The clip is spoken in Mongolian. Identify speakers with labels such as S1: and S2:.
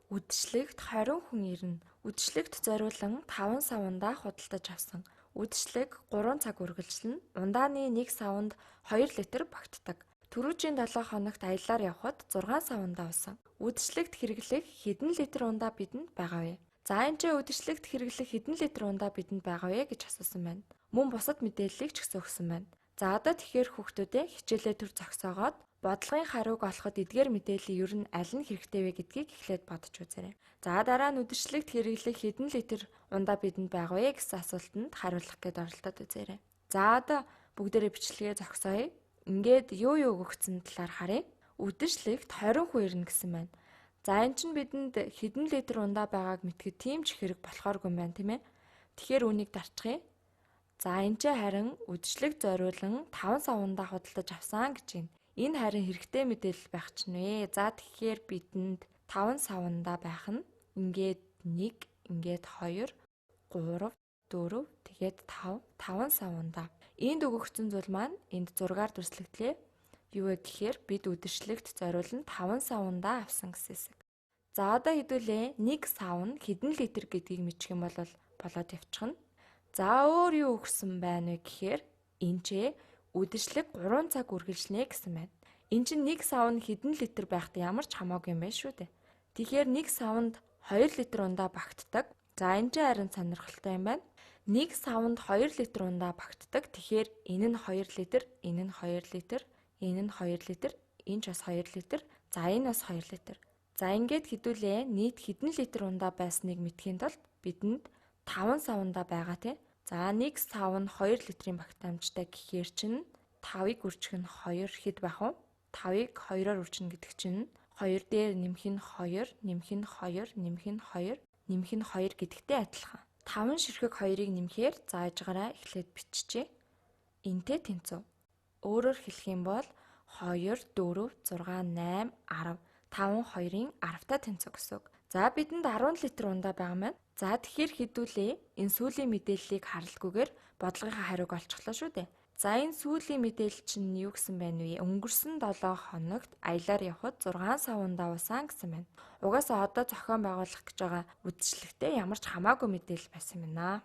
S1: Үдшилтэд 20 хүн ирнэ. Үдшилтэд зориулан 5 савандаа худалдаж авсан. Үдшилтэд 3 цаг үргэлжилнэ. Ундааны 1 саванд 2 литр багтдаг. Түрүүжийн 7 хоногт аяллаар явхад 6 савандаа уусан. Үдшилтэд хэрэглэх хэдэн литр ундаа бидэнд байгаа вэ? За энэ ч үдшилтэд хэрэглэх хэдэн литр ундаа бидэнд байгаа вэ гэж асуусан байна. Мөн бусад мэдээллийг ч өгсөн байна. За одоо тэгэхээр хүүхдүүдээ хичээлээ төр зогсоогоод бодлогын хариуг олоход эдгээр мэдээллийн ер нь аль нь хэрэгтэй вэ гэдгийг эхлээд бодож үзээрэй. За дараа нь үдшилтэд хэрэглэх хэдэн литр ундаа бидэнд байгаа вэ гэсэн асуултанд хариулах гээд оролдоод үзээрэй. За одоо бүгдээрээ бичлэгээ зогсооё. Ингээд юу өгөгдсөн талаар харъя. Үдшилтэд 20 хүн ирнэ гэсэн байна. За эн чинь бидэнд хэдэн литр ундаа байгааг мэдхэд тийм ч хэрэг болохооргүй юм байна, тийм ээ. Тэгэхээр үнийг дарчихъя. За энэ ч харин үдшилтэд зориулан 5 савандаа худалдаж авсан гэж байна. Энэ харин хэрэгтэй мэдээлэл байх ч нэ. За тэгэхээр бидэнд 5 савандаа байх нь ингээд 1, ингээд 2, 3, 4, тэгээд 5 савандаа. Энд өгөгдсөн зүйл маань энд 6-аар дүрслэгдлээ. Юу вэ гэхээр бид үдшилтэд зориулан 5 савандаа авсан гэсэн хэсэг. За одоо хэдүүлээ 1 сав нь хэдэн литр гэдгийг мэдчих юм бол болоод явчихна. За өөр юу өгсөн байна вэ гэхээр энэ ч үдшилтэд 3 цаг үргэлжлэнэ гэсэн байна. Энд чинь 1 сав нь хэдэн литр байхад ямар ч хамаагүй юм байна шүү дээ. Тэгэхээр 1 савнд 2 литр ундаа багтдаг. За энэ ч харин сонирхолтой юм байна. 1 савнд 2 литр ундаа багтдаг. Тэгэхээр энэ нь 2 литр, энэ нь 2 литр, энэ нь 2 литр, энэ ч бас 2 литр. За энэ бас 2 литр. За ингээд хэдүүлээ нийт хэдэн литр ундаа байсныг мэдхийн тулд бидэнд 5 савандаа байгаа тий. За 1 сав нь 2 литрийн багтаамжтай гэхээр чинь 5-ыг үржих нь 2 хэд байх вэ? 5-ыг 2-оор үржинэ гэдэг чинь 2 дээр нэмэх нь 2, нэмэх нь 2, нэмэх нь 2, нэмэх нь 2 гэдэгтэй адилхан. 5 ширхэг 2-ыг нэмэхээр зааж гараа эхлээд биччихье. Энтэй тэнцүү. Өөрөөр хэлэх юм бол 2, 4, 6, 8, 10. 5 2-ын 10-таа тэнцүү гэсэн үг. За бидэнд 10 литр ундаа байгаа маань. За тэгэхээр хэдүүлээ энэ сүүлийн мэдээллийг харалгүйгээр бодлогынхаа хариуг олчихлоо шүү дээ. За энэ сүүлийн мэдээлэл чинь юу гэсэн байна вэ? Өнгөрсөн 7 хоногт аялаар явхад 6 савандаа уусан гэсэн байна. Угаасаа одоо зохион байгуулах гэж байгаа үдшилтэд ямар ч хамаагүй мэдээлэл байсан юм байна.